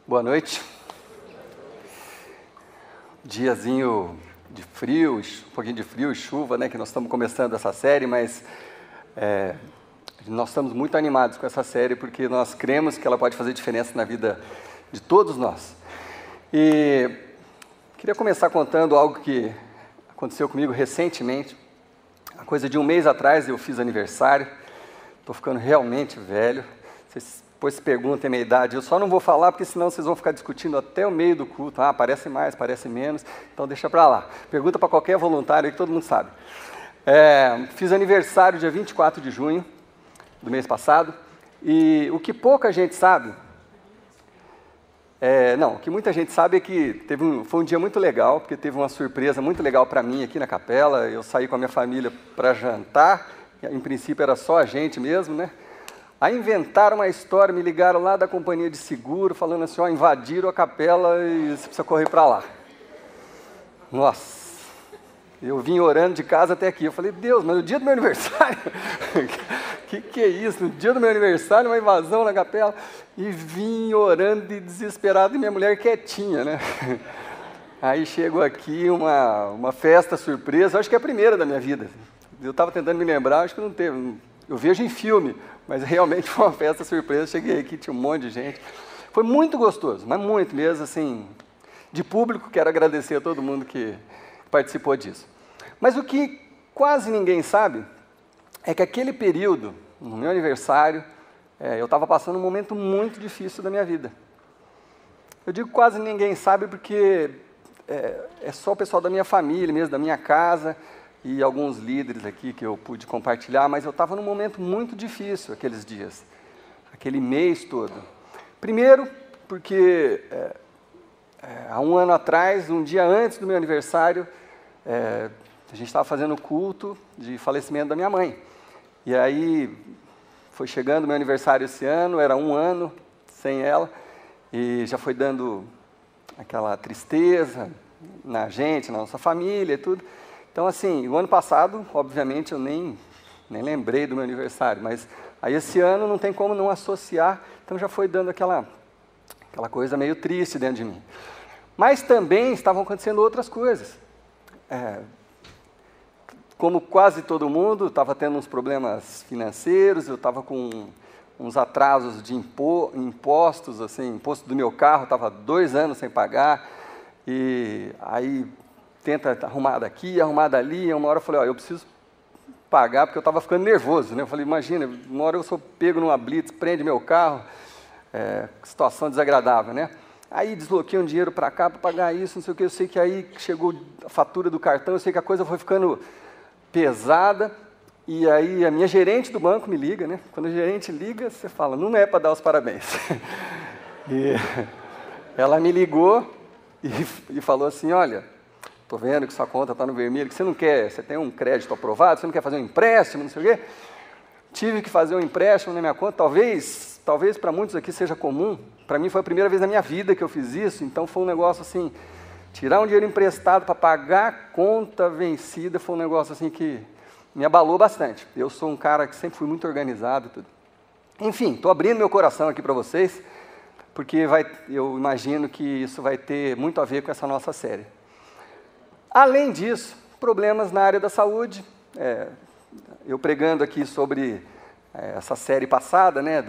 Boa noite. Diazinho de frio, um pouquinho de frio e chuva, né? Que nós estamos começando essa série, mas nós estamos muito animados com essa série porque nós cremos que ela pode fazer diferença na vida de todos nós. E queria começar contando algo que aconteceu comigo recentemente. A coisa de um mês atrás eu fiz aniversário. Estou ficando realmente velho. Vocês depois se perguntem a minha idade. Eu só não vou falar porque senão vocês vão ficar discutindo até o meio do culto. Ah, parece mais, parece menos. Então deixa para lá. Pergunta para qualquer voluntário aí que todo mundo sabe. Fiz aniversário dia 24 de junho do mês passado. E o que pouca gente sabe... o que muita gente sabe é que foi um dia muito legal, porque teve uma surpresa muito legal para mim aqui na capela. Eu saí com a minha família para jantar. Em princípio era só a gente mesmo, né? Aí inventaram uma história, me ligaram lá da companhia de seguro, falando assim, invadiram a capela e você precisa correr para lá. Nossa, eu vim orando de casa até aqui. Eu falei, Deus, mas no dia do meu aniversário? que é isso? No dia do meu aniversário, uma invasão na capela? E vim orando e desesperado, e minha mulher quietinha, né? Aí chegou aqui uma festa surpresa, acho que é a primeira da minha vida. Eu estava tentando me lembrar, acho que não teve. Eu vejo em filme, mas realmente foi uma festa surpresa. Cheguei aqui, tinha um monte de gente. Foi muito gostoso, mas muito mesmo, assim, de público. Quero agradecer a todo mundo que participou disso. Mas o que quase ninguém sabe é que aquele período, no meu aniversário, eu estava passando um momento muito difícil da minha vida. Eu digo quase ninguém sabe porque é só o pessoal da minha família mesmo, da minha casa, e alguns líderes aqui que eu pude compartilhar, mas eu estava num momento muito difícil aqueles dias, aquele mês todo. Primeiro, porque há um ano atrás, um dia antes do meu aniversário, a gente estava fazendo o culto de falecimento da minha mãe. E aí, foi chegando o meu aniversário esse ano, era um ano sem ela, e já foi dando aquela tristeza na gente, na nossa família e tudo. Então, assim, o ano passado, obviamente, eu nem lembrei do meu aniversário, mas aí esse ano não tem como não associar, então já foi dando aquela coisa meio triste dentro de mim. Mas também estavam acontecendo outras coisas. Como quase todo mundo, estava tendo uns problemas financeiros, eu estava com uns atrasos de impostos, assim, imposto do meu carro, estava 2 anos sem pagar, e aí tenta arrumar daqui, arrumar dali, e uma hora eu falei, eu preciso pagar, porque eu estava ficando nervoso, né? Eu falei, imagina, uma hora eu sou pego numa blitz, prende meu carro, situação desagradável, né? Aí desbloqueei um dinheiro para cá para pagar isso, não sei o que, eu sei que aí chegou a fatura do cartão, eu sei que a coisa foi ficando pesada, e aí a minha gerente do banco me liga, né? Quando a gerente liga, você fala, não é para dar os parabéns. E ela me ligou e falou assim, olha, estou vendo que sua conta está no vermelho, que você não quer, você tem um crédito aprovado, você não quer fazer um empréstimo, não sei o quê. Tive que fazer um empréstimo na minha conta, talvez para muitos aqui seja comum, para mim foi a primeira vez na minha vida que eu fiz isso, então foi um negócio assim, tirar um dinheiro emprestado para pagar a conta vencida foi um negócio assim que me abalou bastante. Eu sou um cara que sempre fui muito organizado e tudo. Enfim, estou abrindo meu coração aqui para vocês, porque eu imagino que isso vai ter muito a ver com essa nossa série. Além disso, problemas na área da saúde. Eu pregando aqui sobre essa série passada, né,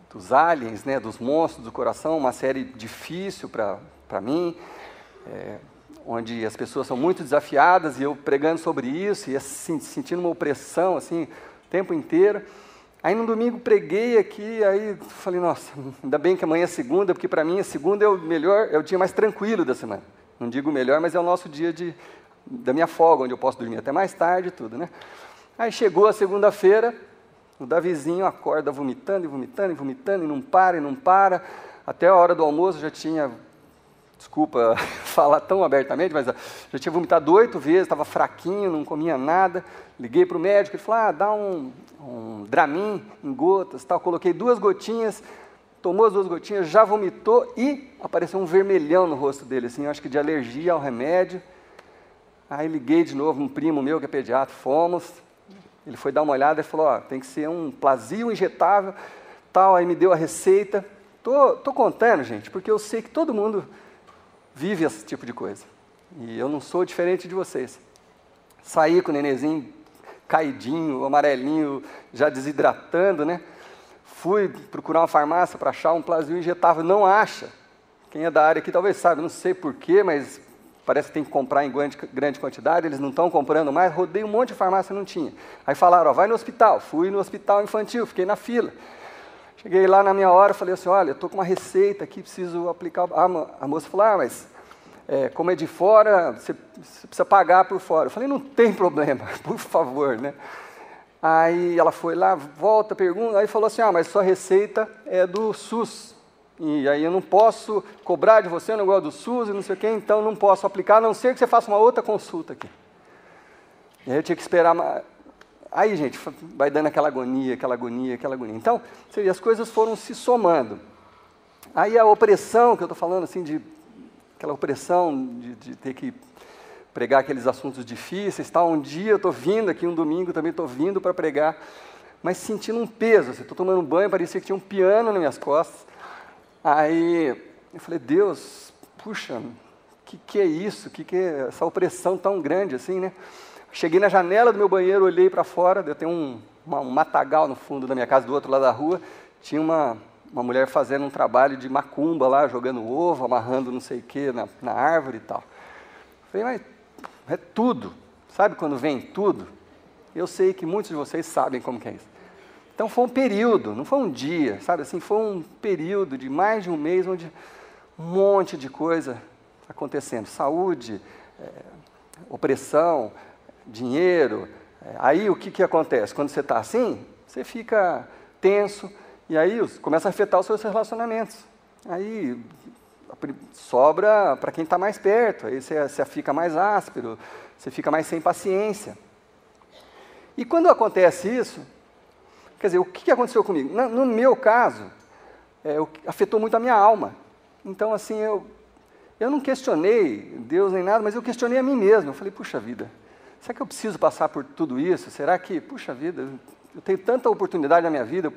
dos aliens, né, dos monstros do coração, uma série difícil para mim, onde as pessoas são muito desafiadas, e eu pregando sobre isso, e assim, sentindo uma opressão assim, o tempo inteiro. Aí no domingo preguei aqui, aí falei, nossa, ainda bem que amanhã é segunda, porque para mim a segunda é o dia mais tranquilo da semana. Não digo melhor, mas é o nosso dia da minha folga, onde eu posso dormir até mais tarde e tudo, né? Aí chegou a segunda-feira, o Davizinho acorda vomitando e vomitando e vomitando, e não para. Até a hora do almoço já tinha, desculpa falar tão abertamente, mas já tinha vomitado 8 vezes, estava fraquinho, não comia nada. Liguei para o médico, ele falou, dá um Dramin em gotas, tal. Coloquei 2 gotinhas, tomou as 2 gotinhas, já vomitou e apareceu um vermelhão no rosto dele, assim, acho que de alergia ao remédio. Aí liguei de novo, um primo meu que é pediatra, fomos, ele foi dar uma olhada e falou, tem que ser um Plasio injetável, tal, aí me deu a receita, Tô contando, gente, porque eu sei que todo mundo vive esse tipo de coisa. E eu não sou diferente de vocês. Saí com o nenenzinho caidinho, amarelinho, já desidratando, né? Fui procurar uma farmácia para achar um plasmil injetável, não acha. Quem é da área aqui talvez saiba, não sei porquê, mas parece que tem que comprar em grande quantidade, eles não estão comprando mais, rodei um monte de farmácia, não tinha. Aí falaram, ó, vai no hospital. Fui no hospital infantil, fiquei na fila. Cheguei lá na minha hora, falei assim, olha, eu estou com uma receita aqui, preciso aplicar. A moça falou, mas como é de fora, você precisa pagar por fora. Eu falei, não tem problema, por favor, né? Aí ela foi lá, volta, pergunta, aí falou assim, mas sua receita é do SUS. E aí eu não posso cobrar de você o negócio do SUS e não sei o quê, então não posso aplicar, a não ser que você faça uma outra consulta aqui. E aí eu tinha que esperar. Aí, gente, vai dando aquela agonia, aquela agonia, aquela agonia. Então, as coisas foram se somando. Aí a opressão, que eu estou falando assim, aquela opressão de ter que pregar aqueles assuntos difíceis, tal. Um dia eu estou vindo aqui, um domingo também estou vindo para pregar, mas sentindo um peso. Estou tomando um banho, parecia que tinha um piano nas minhas costas. Aí eu falei, Deus, puxa, que é isso? Que é essa opressão tão grande assim, né? Cheguei na janela do meu banheiro, olhei para fora, eu tenho um matagal no fundo da minha casa, do outro lado da rua, tinha uma mulher fazendo um trabalho de macumba lá, jogando ovo, amarrando não sei o que na árvore e tal. Falei, mas é tudo, sabe quando vem tudo? Eu sei que muitos de vocês sabem como que é isso. Então foi um período, não foi um dia, sabe assim, foi um período de mais de um mês, onde um monte de coisa acontecendo, saúde, opressão, dinheiro. Aí o que acontece? Quando você está assim, você fica tenso, e aí começa a afetar os seus relacionamentos. Aí sobra para quem está mais perto, aí você fica mais áspero, você fica mais sem paciência. E quando acontece isso, quer dizer, o que aconteceu comigo? No meu caso, afetou muito a minha alma. Então, assim, eu não questionei Deus nem nada, mas eu questionei a mim mesmo. Eu falei, puxa vida, será que eu preciso passar por tudo isso? Será que, puxa vida, eu tenho tanta oportunidade na minha vida,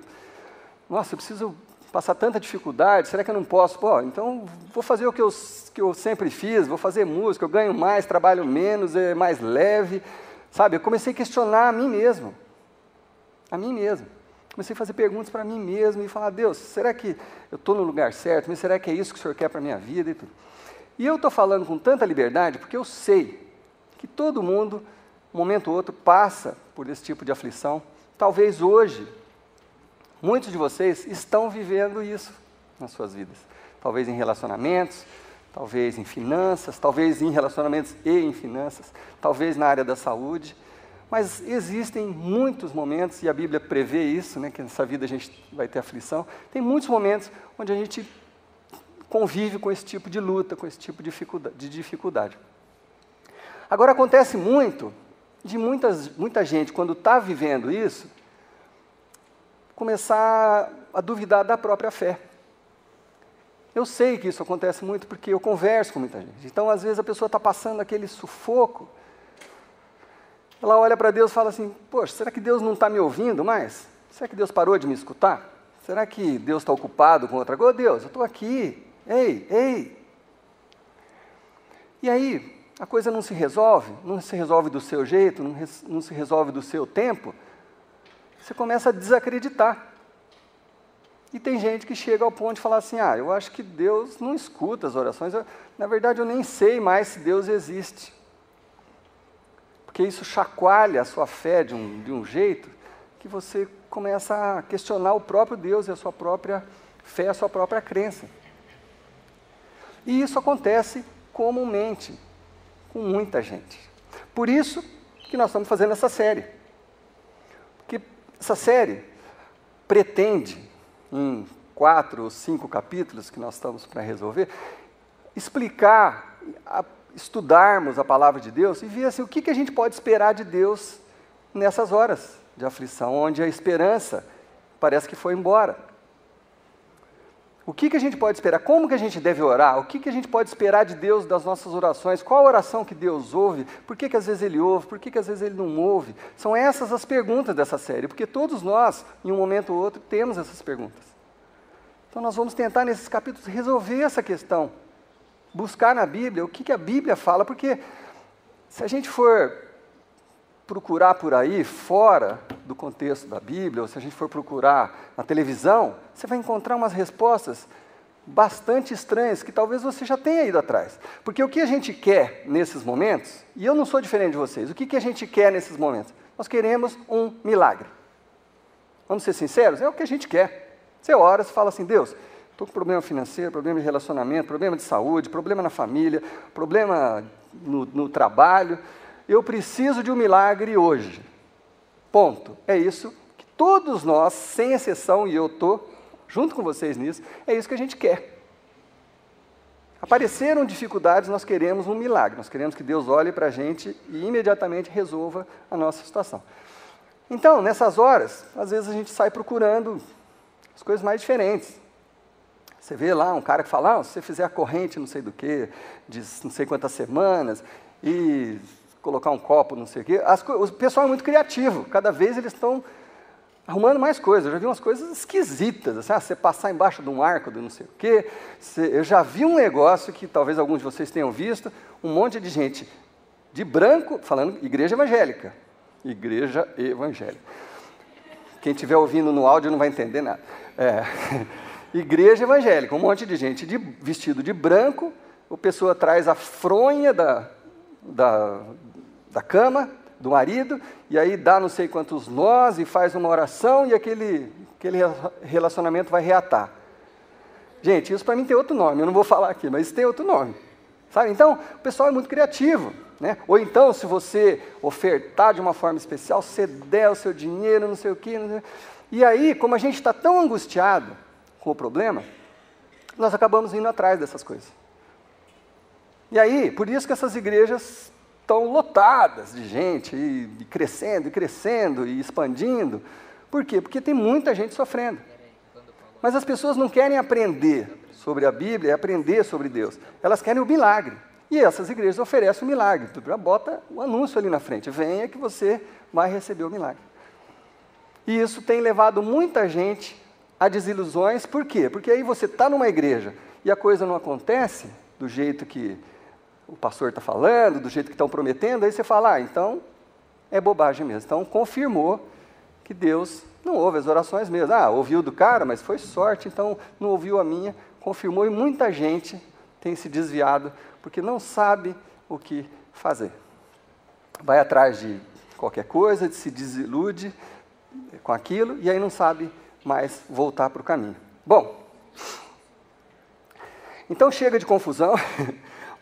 nossa, eu preciso passar tanta dificuldade, será que eu não posso? Pô, então vou fazer o que eu sempre fiz, vou fazer música, eu ganho mais, trabalho menos, é mais leve, sabe? Eu comecei a questionar a mim mesmo. A mim mesmo. Comecei a fazer perguntas para mim mesmo e falar, Deus, será que eu estou no lugar certo? Mas será que é isso que o Senhor quer para a minha vida? E eu estou falando com tanta liberdade porque eu sei que todo mundo, um momento ou outro, passa por esse tipo de aflição. Talvez hoje, muitos de vocês estão vivendo isso nas suas vidas. Talvez em relacionamentos, talvez em finanças, talvez em relacionamentos e em finanças, talvez na área da saúde. Mas existem muitos momentos, e a Bíblia prevê isso, né, que nessa vida a gente vai ter aflição, tem muitos momentos onde a gente convive com esse tipo de luta, com esse tipo de dificuldade. Agora, acontece muito de muita gente, quando está vivendo isso, começar a duvidar da própria fé. Eu sei que isso acontece muito porque eu converso com muita gente. Então, às vezes, a pessoa está passando aquele sufoco, ela olha para Deus e fala assim, poxa, será que Deus não está me ouvindo mais? Será que Deus parou de me escutar? Será que Deus está ocupado com outra coisa? Deus, eu estou aqui, ei. E aí, a coisa não se resolve do seu jeito, não se resolve do seu tempo, você começa a desacreditar. E tem gente que chega ao ponto de falar assim, eu acho que Deus não escuta as orações, na verdade eu nem sei mais se Deus existe. Porque isso chacoalha a sua fé de um jeito que você começa a questionar o próprio Deus e a sua própria fé, a sua própria crença. E isso acontece comumente com muita gente. Por isso que nós estamos fazendo essa série. Porque essa série pretende, em 4 ou 5 capítulos que nós estamos para resolver, explicar, estudarmos a palavra de Deus e ver assim, o que a gente pode esperar de Deus nessas horas de aflição, onde a esperança parece que foi embora. O que a gente pode esperar? Como que a gente deve orar? O que a gente pode esperar de Deus das nossas orações? Qual a oração que Deus ouve? Por que às vezes Ele ouve? Por que às vezes Ele não ouve? São essas as perguntas dessa série, porque todos nós, em um momento ou outro, temos essas perguntas. Então nós vamos tentar nesses capítulos resolver essa questão, buscar na Bíblia o que a Bíblia fala, porque se a gente for procurar por aí, fora do contexto da Bíblia, ou se a gente for procurar na televisão, você vai encontrar umas respostas bastante estranhas, que talvez você já tenha ido atrás. Porque o que a gente quer nesses momentos, e eu não sou diferente de vocês, o que a gente quer nesses momentos? Nós queremos um milagre. Vamos ser sinceros? É o que a gente quer. Você ora, você fala assim, Deus, estou com problema financeiro, problema de relacionamento, problema de saúde, problema na família, problema no trabalho, eu preciso de um milagre hoje. Ponto. É isso que todos nós, sem exceção, e eu estou junto com vocês nisso, é isso que a gente quer. Apareceram dificuldades, nós queremos um milagre, nós queremos que Deus olhe para a gente e imediatamente resolva a nossa situação. Então, nessas horas, às vezes a gente sai procurando as coisas mais diferentes. Você vê lá um cara que fala, se você fizer a corrente não sei do que, de não sei quantas semanas, e colocar um copo, não sei o quê, o pessoal é muito criativo, cada vez eles estão arrumando mais coisas. Eu já vi umas coisas esquisitas, assim, você passar embaixo de um arco de não sei o quê. Eu já vi um negócio que talvez alguns de vocês tenham visto, um monte de gente de branco, falando igreja evangélica. Igreja evangélica. Quem estiver ouvindo no áudio não vai entender nada. Igreja evangélica, um monte de gente vestido de branco, a pessoa traz a fronha da cama do marido, e aí dá não sei quantos nós, e faz uma oração, e aquele relacionamento vai reatar. Gente, isso para mim tem outro nome, eu não vou falar aqui, mas isso tem outro nome. Sabe? Então, o pessoal é muito criativo. Né? Ou então, se você ofertar de uma forma especial, você der o seu dinheiro, não sei o quê. E aí, como a gente está tão angustiado com o problema, nós acabamos indo atrás dessas coisas. E aí, por isso que essas igrejas estão lotadas de gente, e crescendo, e expandindo. Por quê? Porque tem muita gente sofrendo. Mas as pessoas não querem aprender sobre a Bíblia, aprender sobre Deus. Elas querem o milagre. E essas igrejas oferecem o milagre. Tu já bota o anúncio ali na frente. Venha que você vai receber o milagre. E isso tem levado muita gente a desilusões. Por quê? Porque aí você está numa igreja e a coisa não acontece do jeito que o pastor está falando, do jeito que estão prometendo, aí você fala, então é bobagem mesmo. Então confirmou que Deus não ouve as orações mesmo. Ouviu do cara, mas foi sorte, então não ouviu a minha. Confirmou e muita gente tem se desviado porque não sabe o que fazer. Vai atrás de qualquer coisa, se desilude com aquilo e aí não sabe mais voltar para o caminho. Bom, então chega de confusão,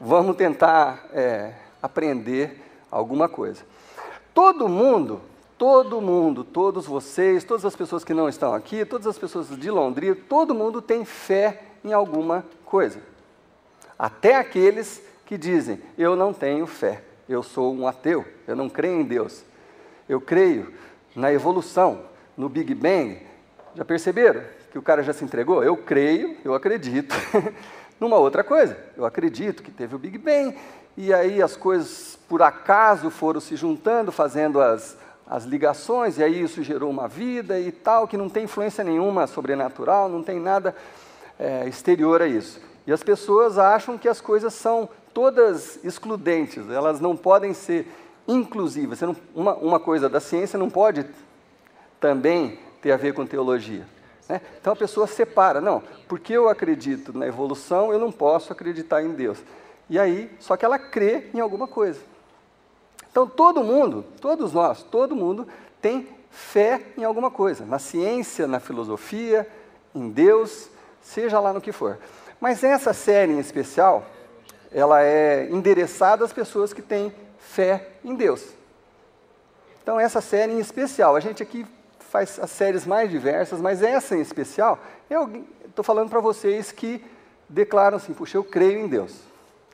vamos tentar aprender alguma coisa. Todo mundo, todos vocês, todas as pessoas que não estão aqui, todas as pessoas de Londrina, todo mundo tem fé em alguma coisa. Até aqueles que dizem, eu não tenho fé, eu sou um ateu, eu não creio em Deus. Eu creio na evolução, no Big Bang. Já perceberam que o cara já se entregou? Eu creio, eu acredito numa outra coisa. Eu acredito que teve o Big Bang, e aí as coisas, por acaso, foram se juntando, fazendo as ligações, e aí isso gerou uma vida e tal, que não tem influência nenhuma sobrenatural, não tem nada exterior a isso. E as pessoas acham que as coisas são todas excludentes, elas não podem ser inclusivas. Uma coisa da ciência não pode também ter a ver com teologia. Né? Então a pessoa separa, não, porque eu acredito na evolução, eu não posso acreditar em Deus. E aí, só que ela crê em alguma coisa. Então todo mundo tem fé em alguma coisa, na ciência, na filosofia, em Deus, seja lá no que for. Mas essa série em especial, ela é endereçada às pessoas que têm fé em Deus. Então essa série em especial, a gente aqui faz as séries mais diversas, mas essa em especial, eu estou falando para vocês que declaram assim, puxa, eu creio em Deus.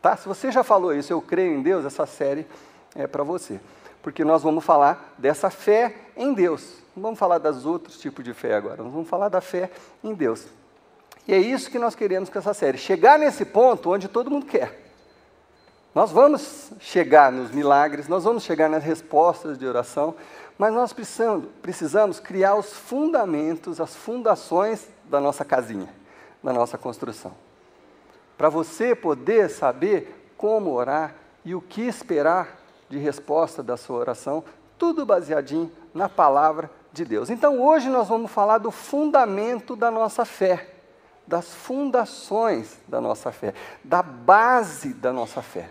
Tá? Se você já falou isso, eu creio em Deus, essa série é para você. Porque nós vamos falar dessa fé em Deus. Não vamos falar dos outros tipos de fé agora, nós vamos falar da fé em Deus. E é isso que nós queremos com essa série, chegar nesse ponto onde todo mundo quer. Nós vamos chegar nos milagres, nós vamos chegar nas respostas de oração, mas nós precisamos criar os fundamentos, as fundações da nossa casinha. da nossa construção. Para você poder saber como orar e o que esperar de resposta da sua oração, tudo baseadinho na palavra de Deus. Então, hoje nós vamos falar do fundamento da nossa fé, das fundações da nossa fé, da base da nossa fé.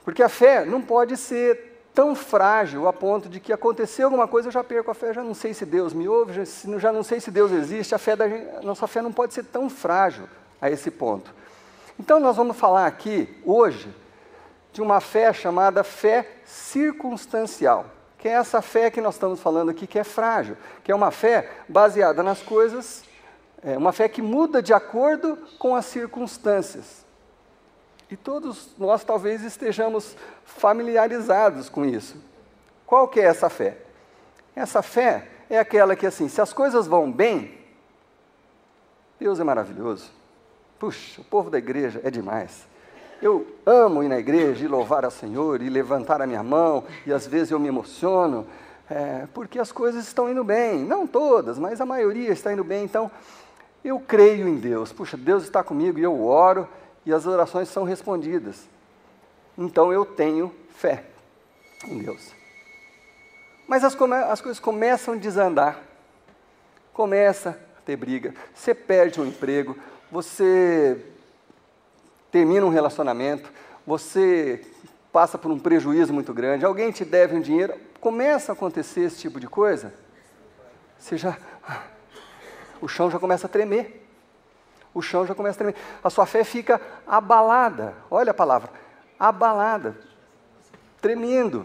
Porque a fé não pode ser tão frágil a ponto de que aconteceu alguma coisa, eu já perco a fé, já não sei se Deus me ouve, já não sei se Deus existe, a nossa fé não pode ser tão frágil a esse ponto. Então nós vamos falar aqui, hoje, de uma fé chamada fé circunstancial, que é essa fé que nós estamos falando aqui, que é frágil, que é uma fé baseada nas coisas, uma fé que muda de acordo com as circunstâncias. E todos nós talvez estejamos familiarizados com isso. Qual que é essa fé? Essa fé é aquela que, assim, se as coisas vão bem, Deus é maravilhoso. Puxa, o povo da igreja é demais. Eu amo ir na igreja e louvar ao Senhor e levantar a minha mão, e às vezes eu me emociono, porque as coisas estão indo bem. Não todas, mas a maioria está indo bem. Então, eu creio em Deus. Puxa, Deus está comigo e eu oro, e as orações são respondidas. Então eu tenho fé em Deus. Mas as coisas começam a desandar, começa a ter briga, você perde um emprego, você termina um relacionamento, você passa por um prejuízo muito grande, alguém te deve um dinheiro, começa a acontecer esse tipo de coisa, o chão já começa a tremer. O chão já começa a tremer. A sua fé fica abalada. Olha a palavra, abalada, tremendo.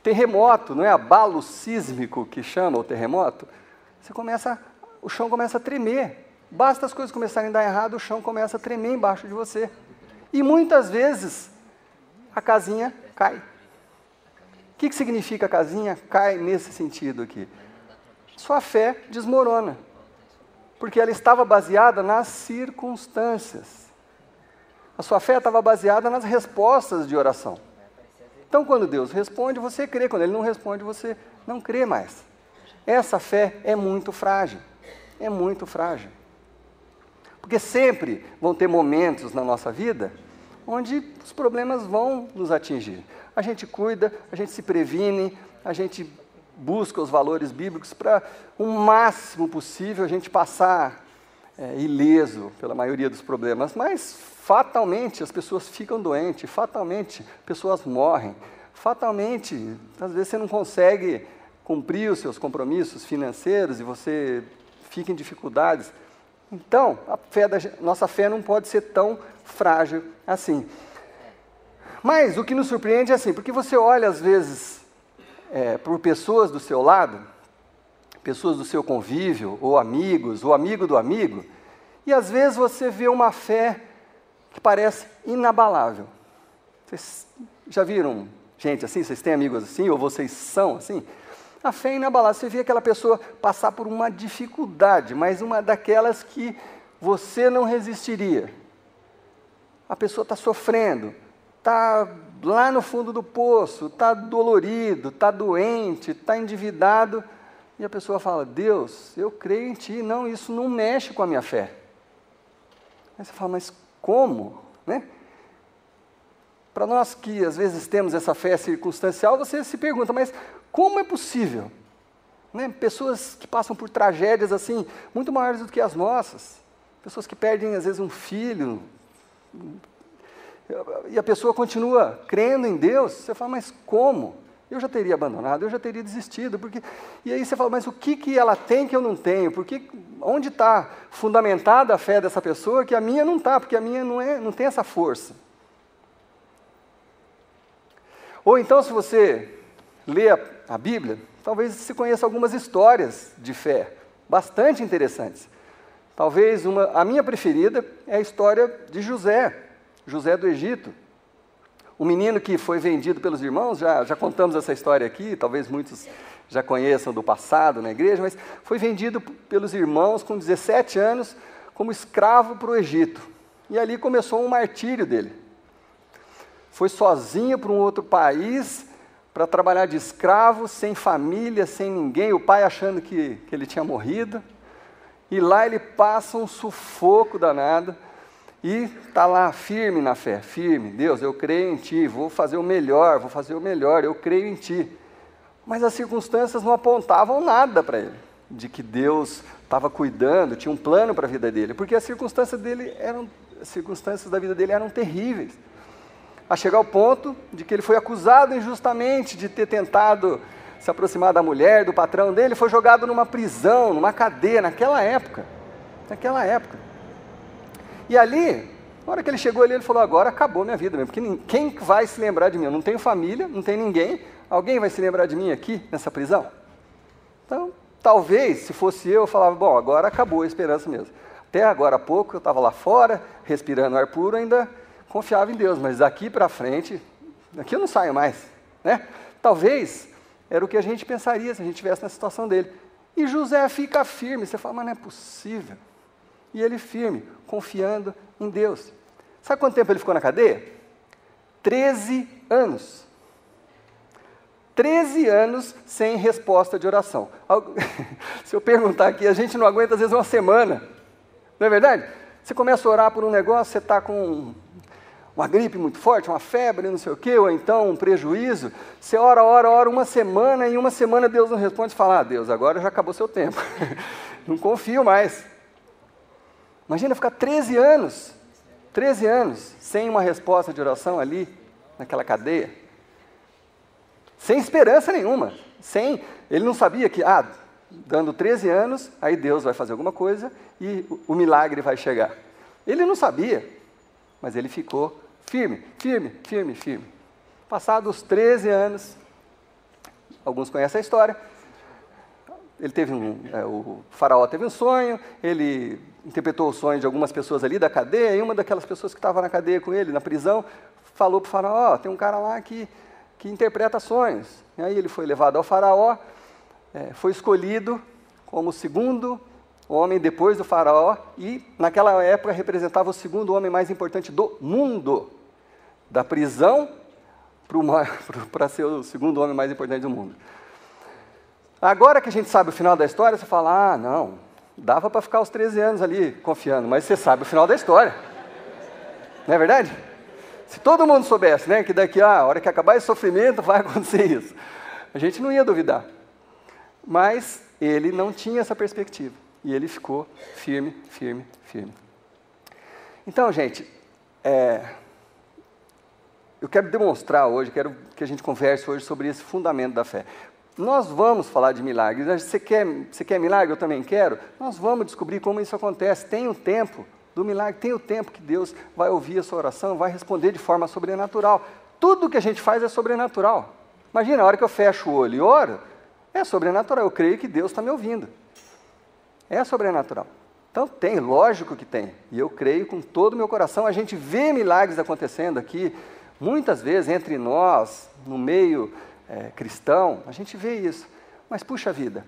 Terremoto, não é abalo sísmico que chama o terremoto? O chão começa a tremer. Basta as coisas começarem a dar errado, o chão começa a tremer embaixo de você. E muitas vezes a casinha cai. O que significa a casinha cai nesse sentido aqui? Sua fé desmorona. Porque ela estava baseada nas circunstâncias. A sua fé estava baseada nas respostas de oração. Então, quando Deus responde, você crê. Quando Ele não responde, você não crê mais. Essa fé é muito frágil. É muito frágil. Porque sempre vão ter momentos na nossa vida onde os problemas vão nos atingir. A gente cuida, a gente se previne, a gente busca os valores bíblicos para o máximo possível a gente passar ileso pela maioria dos problemas, mas fatalmente as pessoas ficam doentes, fatalmente pessoas morrem, fatalmente às vezes você não consegue cumprir os seus compromissos financeiros e você fica em dificuldades. Então, nossa fé não pode ser tão frágil assim. Mas o que nos surpreende é assim, porque você olha às vezes por pessoas do seu lado, pessoas do seu convívio, ou amigos, ou amigo do amigo, e às vezes você vê uma fé que parece inabalável. Vocês já viram gente assim? Vocês têm amigos assim? Ou vocês são assim? A fé é inabalável. Você vê aquela pessoa passar por uma dificuldade, mas uma daquelas que você não resistiria. A pessoa está sofrendo, está lá no fundo do poço, está dolorido, está doente, está endividado, e a pessoa fala, Deus, eu creio em Ti. Não, isso não mexe com a minha fé. Aí você fala, mas como? Né? Para nós que às vezes temos essa fé circunstancial, você se pergunta, mas como é possível? Né? Pessoas que passam por tragédias assim, muito maiores do que as nossas, pessoas que perdem às vezes um filho, e a pessoa continua crendo em Deus, você fala, mas como? Eu já teria abandonado, eu já teria desistido, e aí você fala, mas o que ela tem que eu não tenho? Onde está fundamentada a fé dessa pessoa que a minha não está, porque a minha não tem essa força. Ou então, se você lê a Bíblia, talvez você conheça algumas histórias de fé, bastante interessantes. Talvez a minha preferida é a história de José do Egito. O menino que foi vendido pelos irmãos, já contamos essa história aqui, talvez muitos já conheçam do passado na igreja, mas foi vendido pelos irmãos com 17 anos como escravo para o Egito. E ali começou um martírio dele. Foi sozinho para um outro país para trabalhar de escravo, sem família, sem ninguém, o pai achando que ele tinha morrido. E lá ele passa um sufoco danado e está lá firme na fé, firme. Deus, eu creio em Ti, vou fazer o melhor, eu creio em Ti. Mas as circunstâncias não apontavam nada para ele, de que Deus estava cuidando, tinha um plano para a vida dele, porque as circunstâncias da vida dele eram terríveis. A chegar ao ponto de que ele foi acusado injustamente de ter tentado se aproximar da mulher, do patrão dele, foi jogado numa prisão, numa cadeia, naquela época. E ali, na hora que ele chegou ali, ele falou, agora acabou minha vida mesmo, porque quem vai se lembrar de mim? Eu não tenho família, não tenho ninguém, alguém vai se lembrar de mim aqui, nessa prisão? Então, talvez, se fosse eu falava, bom, agora acabou a esperança mesmo. Até agora há pouco, eu estava lá fora, respirando ar puro, ainda confiava em Deus, mas daqui para frente, daqui eu não saio mais, né? Talvez, era o que a gente pensaria se a gente estivesse na situação dele. E José fica firme, você fala, mas não é possível. E ele firme, confiando em Deus. Sabe quanto tempo ele ficou na cadeia? 13 anos. 13 anos sem resposta de oração. Se eu perguntar aqui, a gente não aguenta às vezes uma semana. Não é verdade? Você começa a orar por um negócio, você está com uma gripe muito forte, uma febre, não sei o quê, ou então um prejuízo. Você ora uma semana, e em uma semana Deus não responde e fala, Deus, agora já acabou seu tempo. Não confio mais. Imagina ficar 13 anos sem uma resposta de oração ali, naquela cadeia. Sem esperança nenhuma. Ele não sabia que, dando 13 anos, aí Deus vai fazer alguma coisa e o milagre vai chegar. Ele não sabia, mas ele ficou firme. Passados 13 anos, alguns conhecem a história, o faraó teve um sonho, ele interpretou o sonho de algumas pessoas ali da cadeia, e uma daquelas pessoas que estava na cadeia com ele, na prisão, falou para o faraó, tem um cara lá que interpreta sonhos. E aí ele foi levado ao faraó, foi escolhido como o segundo homem depois do faraó, e naquela época representava o segundo homem mais importante do mundo, da prisão para ser o segundo homem mais importante do mundo. Agora que a gente sabe o final da história, você fala, não, dava para ficar os 13 anos ali confiando, mas você sabe o final da história. Não é verdade? Se todo mundo soubesse, né, que daqui a hora que acabar esse sofrimento vai acontecer isso, a gente não ia duvidar. Mas ele não tinha essa perspectiva, e ele ficou firme. Então, gente, eu quero demonstrar hoje, quero que a gente converse hoje sobre esse fundamento da fé. Nós vamos falar de milagres. Você quer milagre? Eu também quero. Nós vamos descobrir como isso acontece. Tem o tempo do milagre, tem o tempo que Deus vai ouvir a sua oração, vai responder de forma sobrenatural. Tudo que a gente faz é sobrenatural. Imagina, a hora que eu fecho o olho e oro, é sobrenatural. Eu creio que Deus está me ouvindo. É sobrenatural. Então tem, lógico que tem. E eu creio com todo o meu coração. A gente vê milagres acontecendo aqui, muitas vezes entre nós, no meio cristão, a gente vê isso. Mas, puxa vida,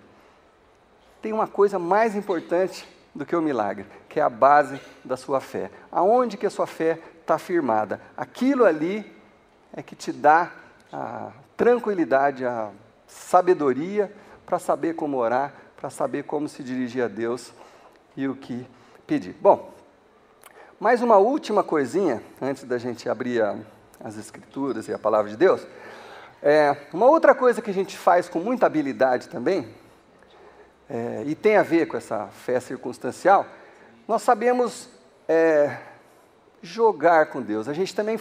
tem uma coisa mais importante do que o milagre, que é a base da sua fé. Aonde que a sua fé está firmada? Aquilo ali é que te dá a tranquilidade, a sabedoria para saber como orar, para saber como se dirigir a Deus e o que pedir. Bom, mais uma última coisinha, antes da gente abrir as Escrituras e a Palavra de Deus. Uma outra coisa que a gente faz com muita habilidade também, e tem a ver com essa fé circunstancial, nós sabemos jogar com Deus. A gente também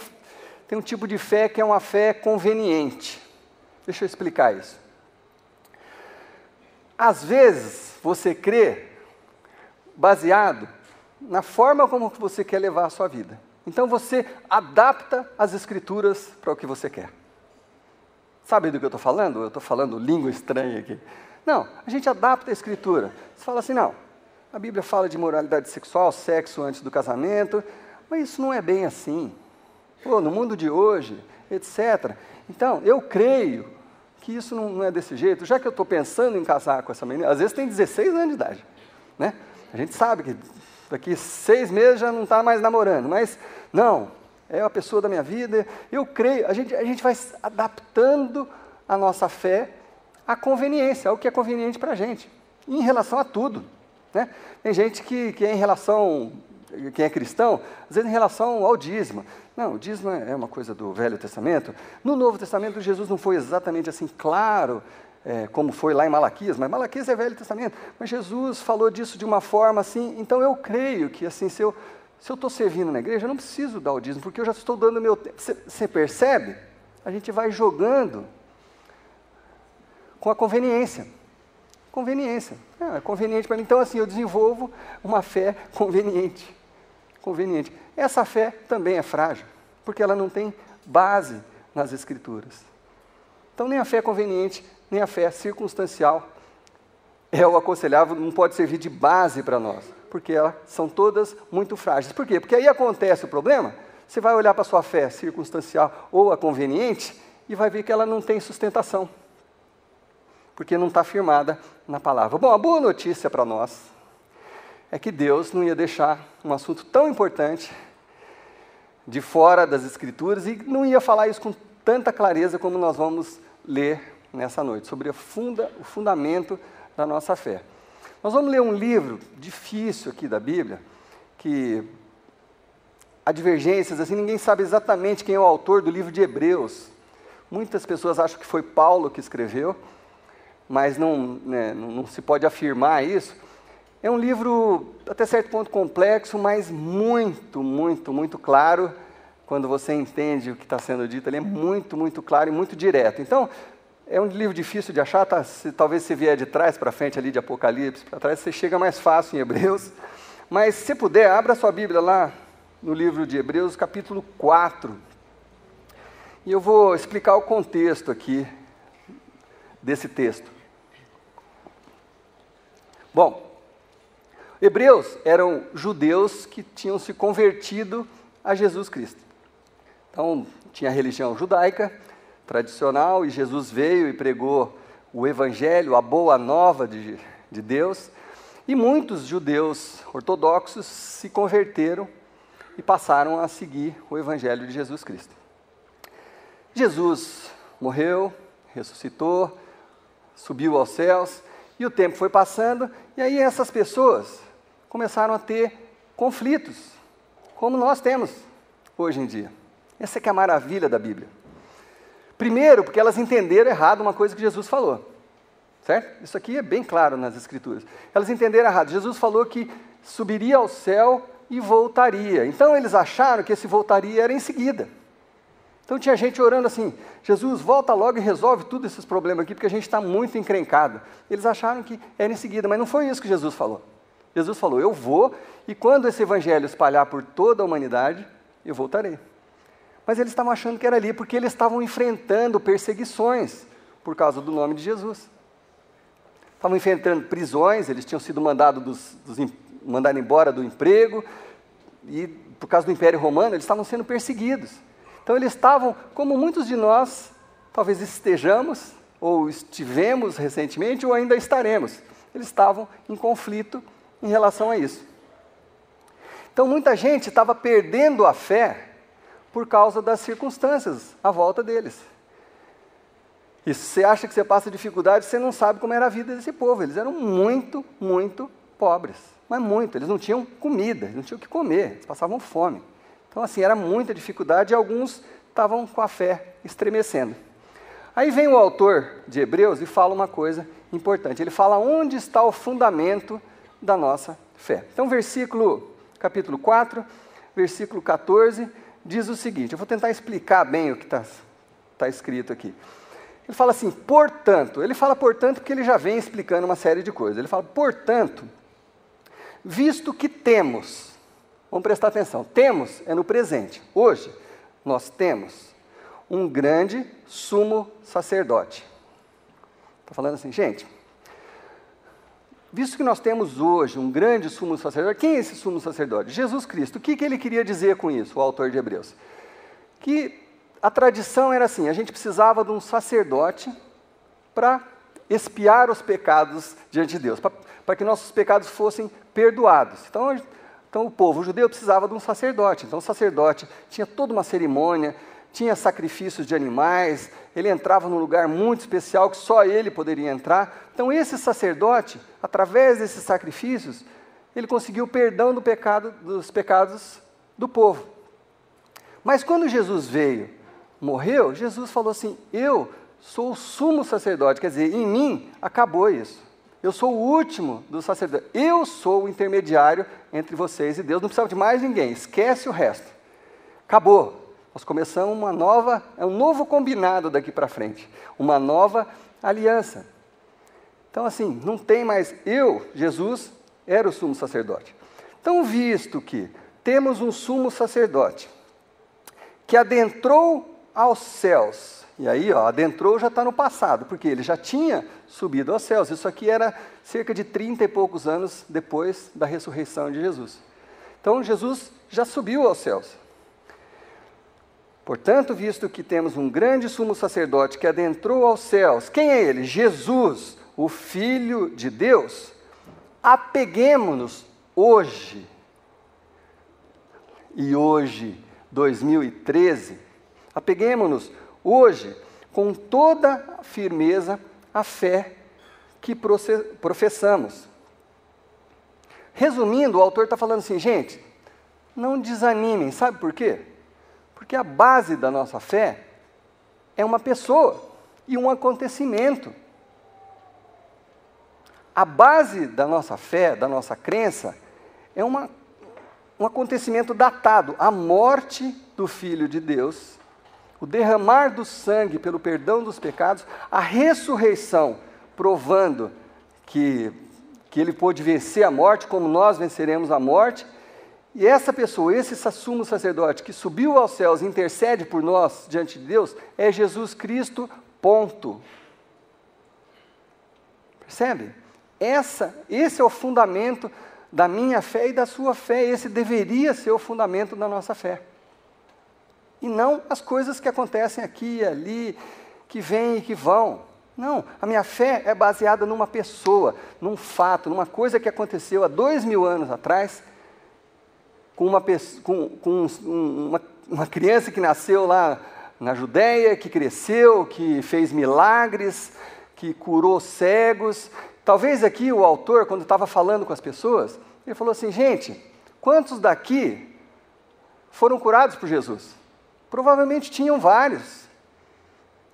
tem um tipo de fé que é uma fé conveniente. Deixa eu explicar isso. Às vezes, você crê baseado na forma como você quer levar a sua vida. Então, você adapta as Escrituras para o que você quer. Sabe do que eu estou falando? Eu estou falando língua estranha aqui. Não, a gente adapta a Escritura. Você fala assim, não, a Bíblia fala de moralidade sexual, sexo antes do casamento, mas isso não é bem assim. No mundo de hoje, etc. Então, eu creio que isso não é desse jeito. Já que eu estou pensando em casar com essa menina, às vezes tem 16 anos de idade, né? A gente sabe que daqui 6 meses já não está mais namorando, mas não, é a pessoa da minha vida, eu creio, a gente vai adaptando a nossa fé à conveniência, ao que é conveniente para a gente, em relação a tudo. né? Tem gente que é em relação, quem é cristão, às vezes em relação ao dízimo. Não, o dízimo é uma coisa do Velho Testamento. No Novo Testamento, Jesus não foi exatamente assim claro, como foi lá em Malaquias, mas Malaquias é Velho Testamento. Mas Jesus falou disso de uma forma assim, então eu creio que assim, se eu estou servindo na igreja, eu não preciso dar o dízimo, porque eu já estou dando o meu tempo. Você percebe? A gente vai jogando com a conveniência. Conveniência. É conveniente para mim. Então, assim, eu desenvolvo uma fé conveniente. Conveniente. Essa fé também é frágil, porque ela não tem base nas Escrituras. Então, nem a fé conveniente, nem a fé circunstancial é o aconselhável, não pode servir de base para nós, porque elas são todas muito frágeis. Por quê? Porque aí acontece o problema, você vai olhar para a sua fé circunstancial ou a conveniente e vai ver que ela não tem sustentação, porque não está firmada na palavra. Bom, a boa notícia para nós é que Deus não ia deixar um assunto tão importante de fora das Escrituras e não ia falar isso com tanta clareza como nós vamos ler nessa noite, sobre o fundamento da nossa fé. Nós vamos ler um livro difícil aqui da Bíblia, que há divergências, assim, ninguém sabe exatamente quem é o autor do livro de Hebreus. Muitas pessoas acham que foi Paulo que escreveu, mas não se pode afirmar isso. É um livro, até certo ponto, complexo, mas muito, muito, muito claro. Quando você entende o que está sendo dito, ele é muito, muito claro e muito direto. Então, é um livro difícil de achar, talvez se vier de trás para frente, ali de Apocalipse para trás, você chega mais fácil em Hebreus. Mas, se puder, abra sua Bíblia lá no livro de Hebreus, capítulo 4. E eu vou explicar o contexto aqui desse texto. Bom, hebreus eram judeus que tinham se convertido a Jesus Cristo. Então, tinha a religião judaica, tradicional, e Jesus veio e pregou o Evangelho, a boa nova de Deus, e muitos judeus ortodoxos se converteram e passaram a seguir o Evangelho de Jesus Cristo. Jesus morreu, ressuscitou, subiu aos céus, e o tempo foi passando, e aí essas pessoas começaram a ter conflitos, como nós temos hoje em dia. Essa é que é a maravilha da Bíblia. Primeiro, porque elas entenderam errado uma coisa que Jesus falou, certo? Isso aqui é bem claro nas Escrituras. Elas entenderam errado. Jesus falou que subiria ao céu e voltaria. Então, eles acharam que esse voltaria era em seguida. Então, tinha gente orando assim, Jesus, volta logo e resolve todos esses problemas aqui, porque a gente está muito encrencado. Eles acharam que era em seguida, mas não foi isso que Jesus falou. Jesus falou, eu vou, e quando esse evangelho espalhar por toda a humanidade, eu voltarei. Mas eles estavam achando que era ali, porque eles estavam enfrentando perseguições por causa do nome de Jesus. Estavam enfrentando prisões, eles tinham sido mandados embora do emprego, e por causa do Império Romano, eles estavam sendo perseguidos. Então eles estavam, como muitos de nós, talvez estejamos, ou estivemos recentemente, ou ainda estaremos. Eles estavam em conflito em relação a isso. Então muita gente estava perdendo a fé por causa das circunstâncias à volta deles. E se você acha que você passa dificuldade, você não sabe como era a vida desse povo. Eles eram muito, muito pobres. Mas muito, eles não tinham comida, eles não tinham o que comer, eles passavam fome. Então, assim, era muita dificuldade e alguns estavam com a fé estremecendo. Aí vem o autor de Hebreus e fala uma coisa importante. Ele fala onde está o fundamento da nossa fé. Então, capítulo 4, versículo 14, diz o seguinte, eu vou tentar explicar bem o que está escrito aqui. Ele fala assim, portanto, porque ele já vem explicando uma série de coisas. Ele fala, portanto, visto que temos, vamos prestar atenção, temos é no presente. Hoje, nós temos um grande sumo sacerdote. Está falando assim, gente, visto que nós temos hoje um grande sumo sacerdote, quem é esse sumo sacerdote? Jesus Cristo. O que ele queria dizer com isso, o autor de Hebreus? Que a tradição era assim, a gente precisava de um sacerdote para expiar os pecados diante de Deus, para que nossos pecados fossem perdoados. Então o povo judeu precisava de um sacerdote. Então o sacerdote tinha toda uma cerimônia, tinha sacrifícios de animais, ele entrava num lugar muito especial que só ele poderia entrar. Então esse sacerdote, através desses sacrifícios, ele conseguiu o perdão dos pecados do povo. Mas quando Jesus veio, morreu, Jesus falou assim, eu sou o sumo sacerdote, quer dizer, em mim acabou isso. Eu sou o último dos sacerdotes, eu sou o intermediário entre vocês e Deus, não precisava de mais ninguém, esquece o resto. Acabou, nós começamos um novo combinado daqui para frente, uma nova aliança. Então assim, não tem mais, Jesus, era o sumo sacerdote. Então, visto que temos um sumo sacerdote, que adentrou aos céus, e aí, adentrou já está no passado, porque ele já tinha subido aos céus. Isso aqui era cerca de 30 e poucos anos depois da ressurreição de Jesus. Então, Jesus já subiu aos céus. Portanto, visto que temos um grande sumo sacerdote que adentrou aos céus, quem é ele? Jesus, o Filho de Deus. Apeguemo-nos hoje, e hoje, 2013, apeguemo-nos hoje com toda a firmeza a fé que professamos. Resumindo, o autor está falando assim, gente, não desanimem, sabe por quê? Porque a base da nossa fé é uma pessoa e um acontecimento. A base da nossa fé, da nossa crença, é um acontecimento datado, a morte do Filho de Deus, o derramar do sangue pelo perdão dos pecados, a ressurreição, provando que ele pôde vencer a morte, como nós venceremos a morte, e essa pessoa, esse sumo sacerdote que subiu aos céus e intercede por nós diante de Deus, é Jesus Cristo, ponto. Percebe? Esse é o fundamento da minha fé e da sua fé, esse deveria ser o fundamento da nossa fé. E não as coisas que acontecem aqui e ali, que vêm e que vão. Não, a minha fé é baseada numa pessoa, num fato, numa coisa que aconteceu há 2000 anos atrás, com uma criança que nasceu lá na Judéia, que cresceu, que fez milagres, que curou cegos. Talvez aqui o autor, quando estava falando com as pessoas, ele falou assim, gente, quantos daqui foram curados por Jesus? Provavelmente tinham vários,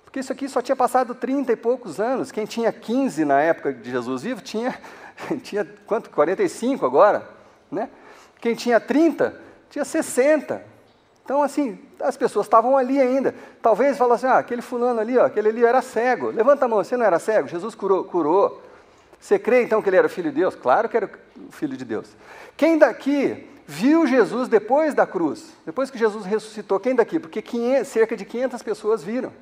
porque isso aqui só tinha passado 30 e poucos anos. Quem tinha 15 na época de Jesus vivo, tinha quanto? 45 agora, né? Quem tinha 30, tinha 60. Então, assim, as pessoas estavam ali ainda. Talvez falassem, aquele fulano ali, aquele ali era cego. Levanta a mão, você não era cego? Jesus curou. Você crê então que ele era o Filho de Deus? Claro que era o Filho de Deus. Quem daqui viu Jesus depois da cruz? Depois que Jesus ressuscitou, quem daqui? Porque cerca de 500 pessoas viram.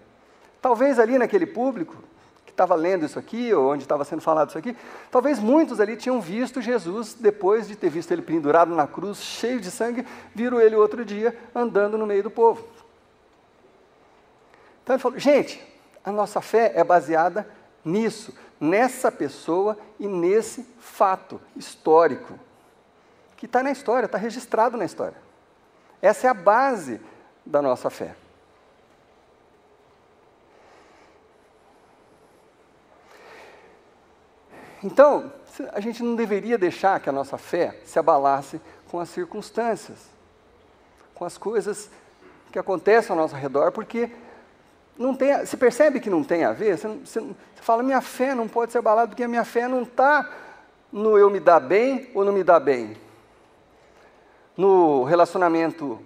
Talvez ali naquele público que estava lendo isso aqui, ou onde estava sendo falado isso aqui, talvez muitos ali tinham visto Jesus depois de ter visto ele pendurado na cruz, cheio de sangue, viram ele outro dia andando no meio do povo. Então ele falou, gente, a nossa fé é baseada nisso, nessa pessoa e nesse fato histórico, que está na história, está registrado na história. Essa é a base da nossa fé. Então, a gente não deveria deixar que a nossa fé se abalasse com as circunstâncias, com as coisas que acontecem ao nosso redor, porque se percebe que não tem a ver, você fala, minha fé não pode ser abalada, porque a minha fé não está no eu me dar bem ou não me dar bem, no relacionamento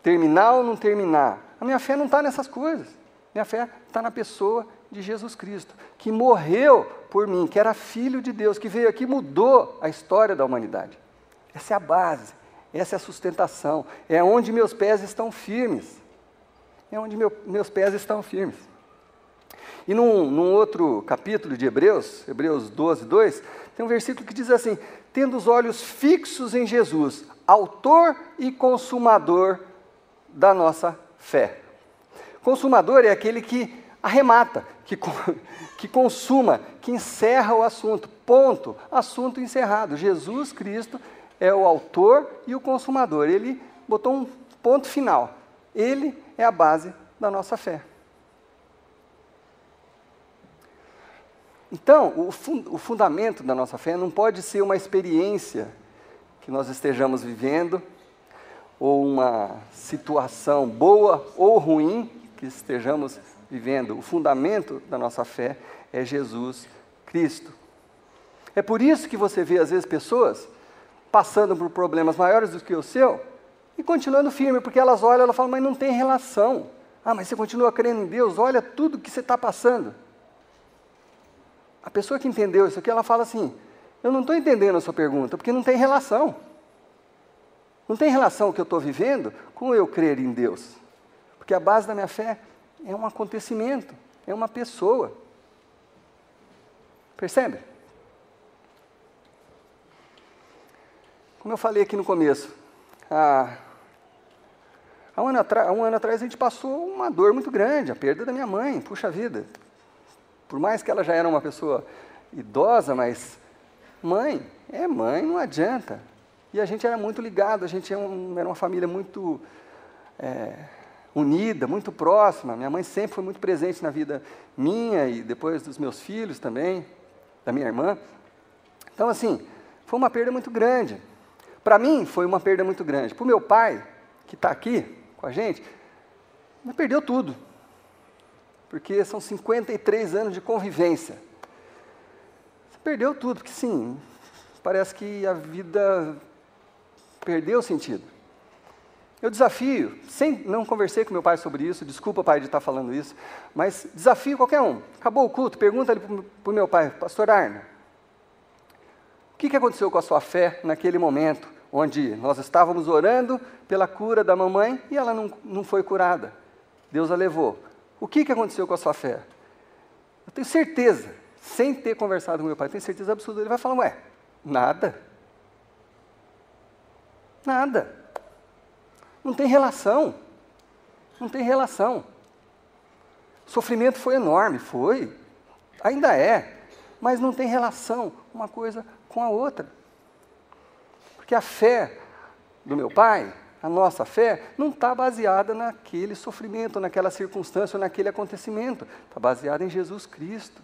terminar ou não terminar. A minha fé não está nessas coisas, minha fé está na pessoa de Jesus Cristo, que morreu por mim, que era Filho de Deus, que veio aqui e mudou a história da humanidade. Essa é a base, essa é a sustentação, é onde meus pés estão firmes. É onde meus pés estão firmes. E num outro capítulo de Hebreus 12, 2, tem um versículo que diz assim, tendo os olhos fixos em Jesus, autor e consumador da nossa fé. Consumador é aquele que arremata, que consuma, que encerra o assunto. Ponto, assunto encerrado. Jesus Cristo é o autor e o consumador. Ele botou um ponto final. Ele é a base da nossa fé. Então, o fundamento da nossa fé não pode ser uma experiência que nós estejamos vivendo, ou uma situação boa ou ruim que estejamos vivendo. O fundamento da nossa fé é Jesus Cristo. É por isso que você vê, às vezes, pessoas passando por problemas maiores do que o seu e continuando firme, porque elas olham e falam, mas não tem relação. Ah, mas você continua crendo em Deus, olha tudo que você está passando. A pessoa que entendeu isso aqui, ela fala assim, eu não estou entendendo a sua pergunta, porque não tem relação. Não tem relação o que eu estou vivendo com eu crer em Deus. Porque a base da minha fé é um acontecimento, é uma pessoa. Percebe? Como eu falei aqui no começo, há um ano atrás a gente passou uma dor muito grande, a perda da minha mãe, puxa vida. Por mais que ela já era uma pessoa idosa, mas mãe, não adianta. E a gente era muito ligado, a gente era uma família muito unida, muito próxima. Minha mãe sempre foi muito presente na vida minha e depois dos meus filhos também, da minha irmã. Então, assim, foi uma perda muito grande. Para mim, foi uma perda muito grande. Para o meu pai, que está aqui com a gente, ele perdeu tudo. Porque são 53 anos de convivência. Você perdeu tudo, porque sim, parece que a vida perdeu o sentido. Eu desafio, não conversei com meu pai sobre isso, desculpa, pai, de estar falando isso, mas desafio qualquer um. Acabou o culto, pergunta ali para o meu pai, pastor Arno, o que aconteceu com a sua fé naquele momento, onde nós estávamos orando pela cura da mamãe e ela não foi curada? Deus a levou. O que aconteceu com a sua fé? Eu tenho certeza, sem ter conversado com meu pai, tenho certeza absoluta, ele vai falar, ué, nada. Nada. Não tem relação. Não tem relação. O sofrimento foi enorme, foi. Ainda é. Mas não tem relação uma coisa com a outra. Porque a fé do meu pai, a nossa fé, não está baseada naquele sofrimento, naquela circunstância, ou naquele acontecimento. Está baseada em Jesus Cristo.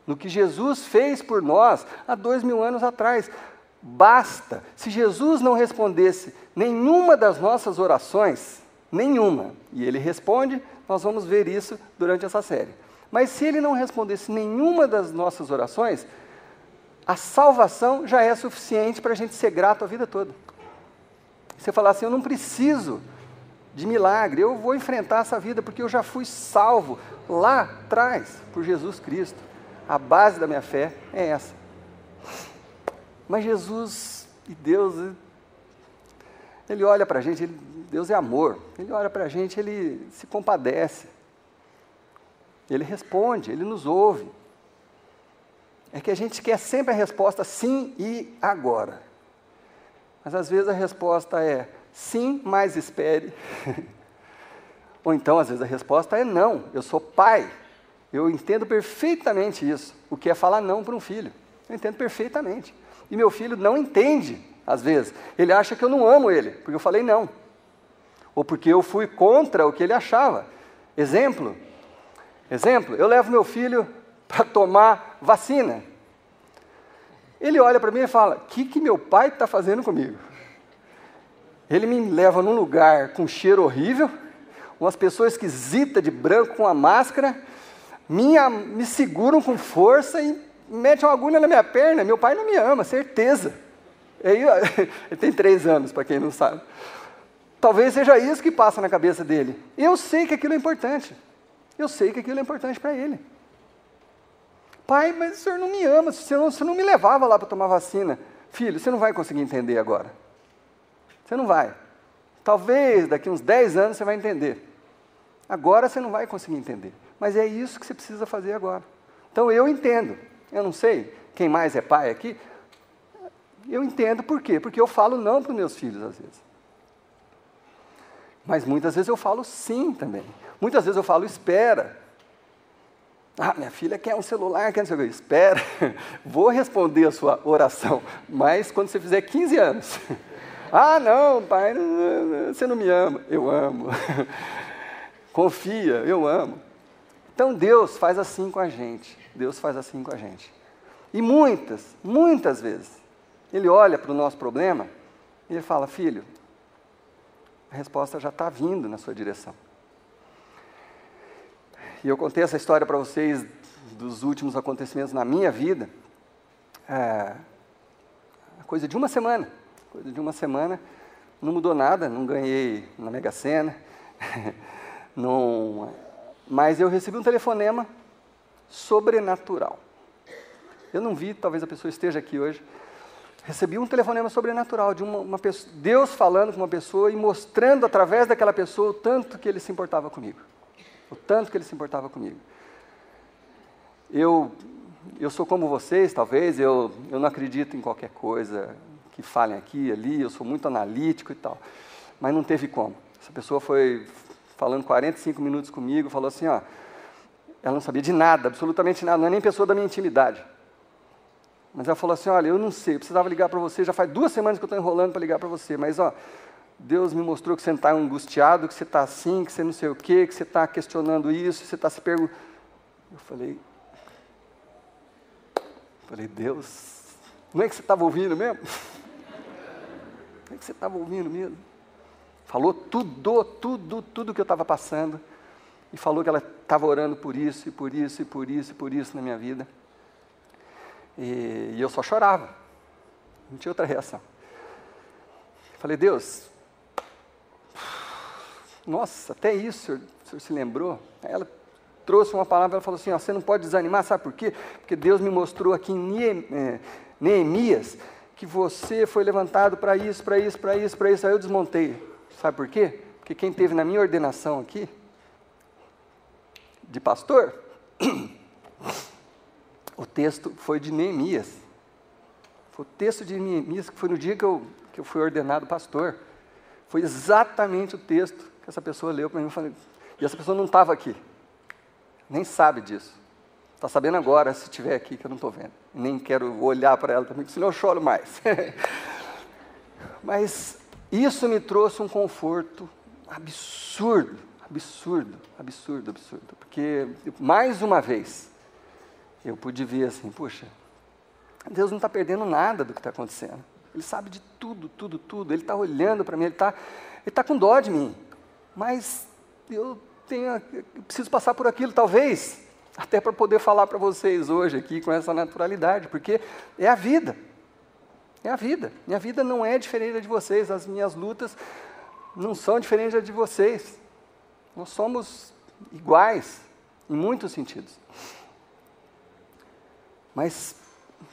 No que Jesus fez por nós há 2000 anos atrás. Basta, se Jesus não respondesse nenhuma das nossas orações, nenhuma, e ele responde, nós vamos ver isso durante essa série. Mas se ele não respondesse nenhuma das nossas orações, a salvação já é suficiente para a gente ser grato a vida toda. Você falar assim, eu não preciso de milagre, eu vou enfrentar essa vida porque eu já fui salvo lá atrás por Jesus Cristo. A base da minha fé é essa. Mas Jesus e Deus, Ele olha para a gente, Deus é amor, Ele olha para a gente, Ele se compadece, Ele responde, Ele nos ouve. É que a gente quer sempre a resposta sim e agora. Mas às vezes a resposta é sim, mas espere. Ou então, às vezes a resposta é não, eu sou pai, eu entendo perfeitamente isso, o que é falar não para um filho, eu entendo perfeitamente. E meu filho não entende, às vezes. Ele acha que eu não amo ele, porque eu falei não. Ou porque eu fui contra o que ele achava. Exemplo, eu levo meu filho para tomar vacina. Ele olha para mim e fala, o que meu pai está fazendo comigo? Ele me leva num lugar com cheiro horrível, umas pessoas esquisitas de branco com a máscara, me seguram com força e mete uma agulha na minha perna. Meu pai não me ama, certeza. Ele tem 3 anos, para quem não sabe. Talvez seja isso que passa na cabeça dele. Eu sei que aquilo é importante. Eu sei que aquilo é importante para ele. Pai, mas o senhor não me ama, você não me levava lá para tomar vacina. Filho, você não vai conseguir entender agora. Você não vai. Talvez daqui uns 10 anos você vai entender. Agora você não vai conseguir entender. Mas é isso que você precisa fazer agora. Então eu entendo. Eu não sei quem mais é pai aqui. Eu entendo por quê. Porque eu falo não para os meus filhos às vezes. Mas muitas vezes eu falo sim também. Muitas vezes eu falo espera. Ah, minha filha quer um celular, quer não sei o que. Espera, vou responder a sua oração. Mas quando você fizer 15 anos. Ah, não, pai, você não me ama. Eu amo. Confia, eu amo. Então Deus faz assim com a gente. Deus faz assim com a gente. E muitas vezes, Ele olha para o nosso problema e Ele fala, filho, a resposta já está vindo na sua direção. E eu contei essa história para vocês dos últimos acontecimentos na minha vida. Coisa de uma semana. Não mudou nada, não ganhei na Mega Sena. Mas eu recebi um telefonema sobrenatural. Eu não vi, talvez a pessoa esteja aqui hoje. Recebi um telefonema sobrenatural de uma pessoa, Deus falando com uma pessoa e mostrando através daquela pessoa o tanto que Ele se importava comigo. Eu sou como vocês, talvez, eu não acredito em qualquer coisa que falem aqui e ali, eu sou muito analítico e tal. Mas não teve como. Essa pessoa foi falando 45 minutos comigo, falou assim, ó, ela não sabia de nada, absolutamente nada, não é nem pessoa da minha intimidade. Mas ela falou assim, olha, eu não sei, eu precisava ligar para você, já faz 2 semanas que eu estou enrolando para ligar para você, mas ó, Deus me mostrou que você está angustiado, que você está assim, que você não sei o quê, que você está questionando isso, você está se perguntando. Eu falei, Deus, não é que você estava ouvindo mesmo? Falou tudo que eu estava passando, e falou que ela estava orando por isso, e por isso, e por isso, e por isso na minha vida. E eu só chorava, não tinha outra reação. Falei, Deus, nossa, até isso o senhor se lembrou? Aí ela trouxe uma palavra, ela falou assim, ó, você não pode desanimar, sabe por quê? Porque Deus me mostrou aqui em Neemias, que você foi levantado para isso. Aí eu desmontei. Sabe por quê? Porque quem teve na minha ordenação aqui, de pastor, o texto foi de Neemias. Foi o texto de Neemias, que foi no dia que eu fui ordenado pastor. Foi exatamente o texto que essa pessoa leu para mim. E essa pessoa não estava aqui. Nem sabe disso. Está sabendo agora, se estiver aqui, que eu não estou vendo. Nem quero olhar para ela também, senão eu choro mais. Mas isso me trouxe um conforto absurdo. Porque, mais uma vez, eu pude ver assim, puxa, Deus não está perdendo nada do que está acontecendo. Ele sabe de tudo. Ele está olhando para mim, ele está com dó de mim. Mas eu preciso passar por aquilo, talvez, até para poder falar para vocês hoje aqui com essa naturalidade, porque é a vida. Minha vida não é diferente da de vocês, as minhas lutas não são diferentes da de vocês. Nós somos iguais, em muitos sentidos. Mas,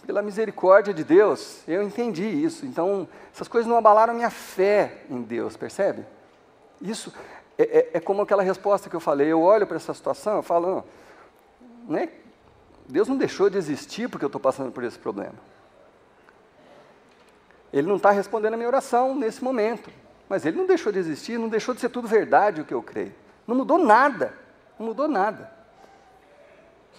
pela misericórdia de Deus, eu entendi isso. Então, essas coisas não abalaram minha fé em Deus, percebe? Isso é como aquela resposta que eu falei, eu olho para essa situação, eu falo, né, Deus não deixou de existir porque eu estou passando por esse problema. Ele não está respondendo a minha oração nesse momento, mas Ele não deixou de existir, não deixou de ser tudo verdade o que eu creio. Não mudou nada.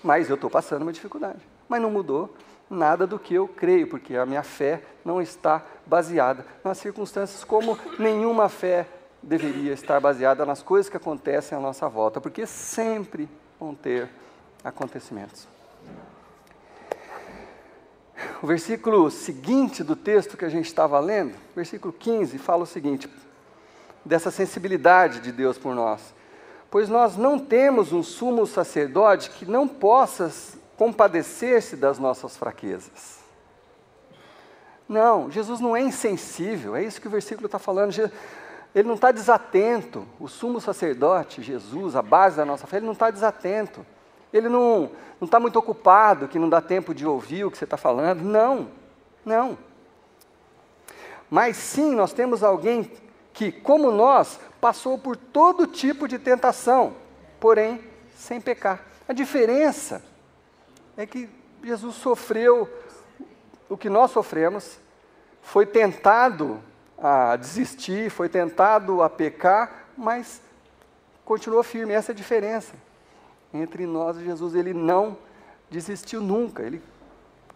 Mas eu estou passando uma dificuldade. Mas não mudou nada do que eu creio, porque a minha fé não está baseada nas circunstâncias, como nenhuma fé deveria estar baseada nas coisas que acontecem à nossa volta, porque sempre vão ter acontecimentos. O versículo seguinte do texto que a gente estava lendo, versículo 15, fala o seguinte, dessa sensibilidade de Deus por nós. Pois nós não temos um sumo sacerdote que não possa compadecer-se das nossas fraquezas. Não, Jesus não é insensível, é isso que o versículo está falando. Ele não está desatento. O sumo sacerdote, Jesus, a base da nossa fé, ele não está desatento. Ele não está muito ocupado, que não dá tempo de ouvir o que você está falando. Não. Mas sim, nós temos alguém que, como nós, passou por todo tipo de tentação, porém, sem pecar. A diferença é que Jesus sofreu o que nós sofremos, foi tentado a desistir, foi tentado a pecar, mas continuou firme. Essa é a diferença entre nós e Jesus. Ele não desistiu nunca, ele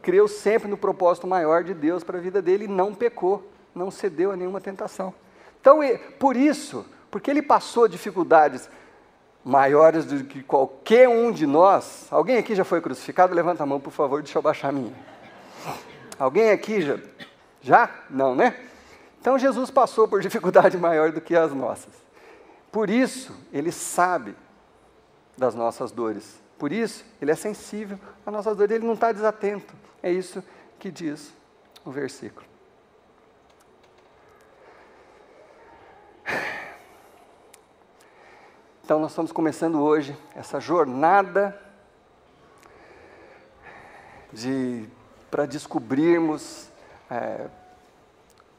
creu sempre no propósito maior de Deus para a vida dele e não pecou. não cedeu a nenhuma tentação. Então, por isso, porque ele passou dificuldades maiores do que qualquer um de nós. Alguém aqui já foi crucificado? Levanta a mão, por favor, deixa eu baixar a minha. Alguém aqui já? Já? Não, né? Então, Jesus passou por dificuldade maior do que as nossas. Por isso, ele sabe das nossas dores. Por isso, ele é sensível às nossas dores. Ele não está desatento. É isso que diz o versículo. Então, nós estamos começando hoje essa jornada para descobrirmos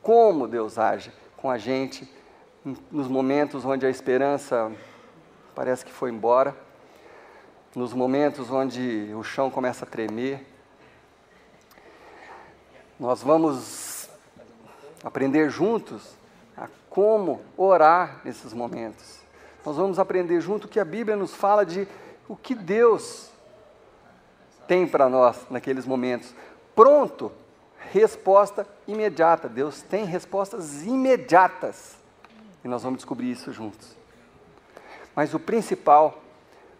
como Deus age com a gente nos momentos onde a esperança parece que foi embora, nos momentos onde o chão começa a tremer. Nós vamos aprender juntos a como orar nesses momentos. Nós vamos aprender junto que a Bíblia nos fala de o que Deus tem para nós naqueles momentos. Pronto, resposta imediata. Deus tem respostas imediatas. E nós vamos descobrir isso juntos. Mas o principal,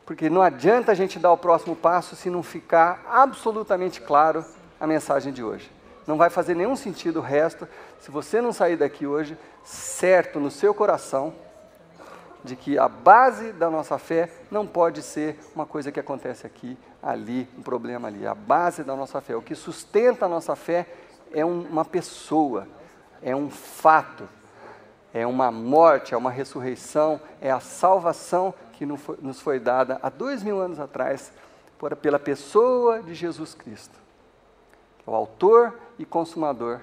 porque não adianta a gente dar o próximo passo se não ficar absolutamente claro a mensagem de hoje. Não vai fazer nenhum sentido o resto se você não sair daqui hoje certo no seu coração de que a base da nossa fé não pode ser uma coisa que acontece aqui, ali, um problema ali. A base da nossa fé, o que sustenta a nossa fé é uma pessoa, é um fato, é uma morte, é uma ressurreição, é a salvação que nos foi dada há 2000 anos atrás pela pessoa de Jesus Cristo, que é o autor e consumador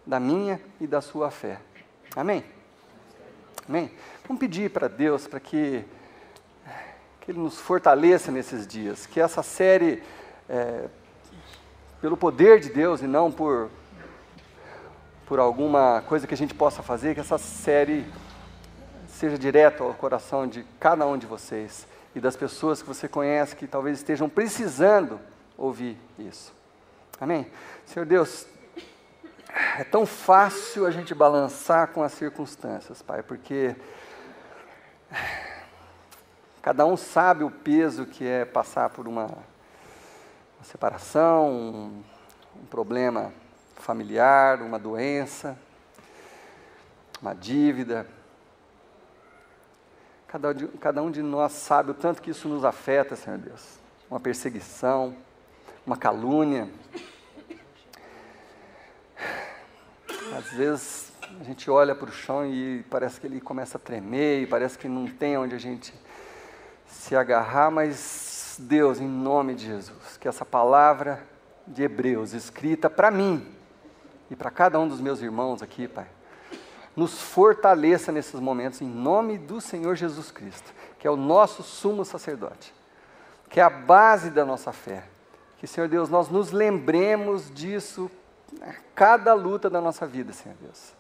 da minha e da sua fé. Amém? Amém? Vamos pedir para Deus para que Ele nos fortaleça nesses dias, que essa série, pelo poder de Deus e não por alguma coisa que a gente possa fazer, que essa série seja direto ao coração de cada um de vocês e das pessoas que você conhece que talvez estejam precisando ouvir isso. Amém? Senhor Deus, é tão fácil a gente balançar com as circunstâncias, Pai, porque cada um sabe o peso que é passar por uma separação, um problema familiar, uma doença, uma dívida. Cada um de nós sabe o tanto que isso nos afeta, Senhor Deus. Uma perseguição, uma calúnia. Às vezes a gente olha para o chão e parece que ele começa a tremer, e parece que não tem onde a gente se agarrar, mas Deus, em nome de Jesus, que essa palavra de Hebreus, escrita para mim e para cada um dos meus irmãos aqui, Pai, nos fortaleça nesses momentos, em nome do Senhor Jesus Cristo, que é o nosso sumo sacerdote, que é a base da nossa fé. Que, Senhor Deus, nós nos lembremos disso a cada luta da nossa vida, Senhor Deus.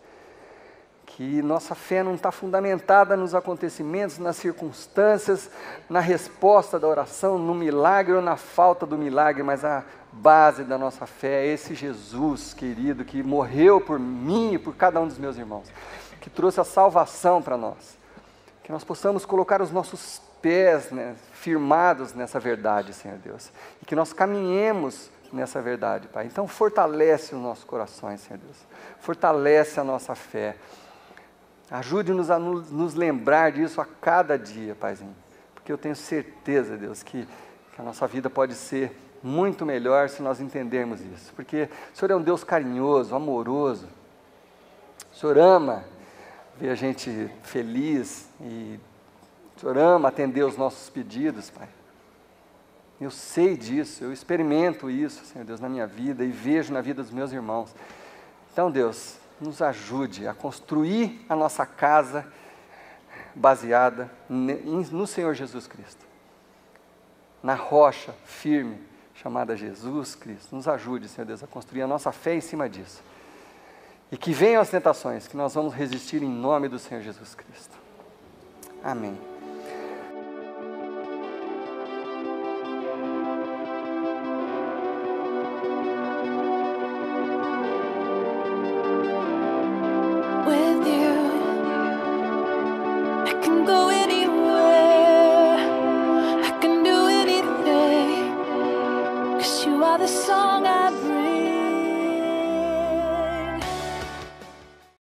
Que nossa fé não está fundamentada nos acontecimentos, nas circunstâncias, na resposta da oração, no milagre ou na falta do milagre, mas a base da nossa fé é esse Jesus querido que morreu por mim e por cada um dos meus irmãos, que trouxe a salvação para nós. Que nós possamos colocar os nossos pés, né, firmados nessa verdade, Senhor Deus, e que nós caminhemos nessa verdade, Pai. Então fortalece os nossos corações, Senhor Deus, fortalece a nossa fé, ajude-nos a nos lembrar disso a cada dia, Paizinho, porque eu tenho certeza, Deus, que a nossa vida pode ser muito melhor se nós entendermos isso, porque o Senhor é um Deus carinhoso, amoroso, o Senhor ama ver a gente feliz, e o Senhor ama atender os nossos pedidos, Pai. Eu sei disso, eu experimento isso, Senhor Deus, na minha vida e vejo na vida dos meus irmãos. Então, Deus, nos ajude a construir a nossa casa baseada no Senhor Jesus Cristo, na rocha firme chamada Jesus Cristo. Nos ajude, Senhor Deus, a construir a nossa fé em cima disso. E que venham as tentações, que nós vamos resistir em nome do Senhor Jesus Cristo. Amém.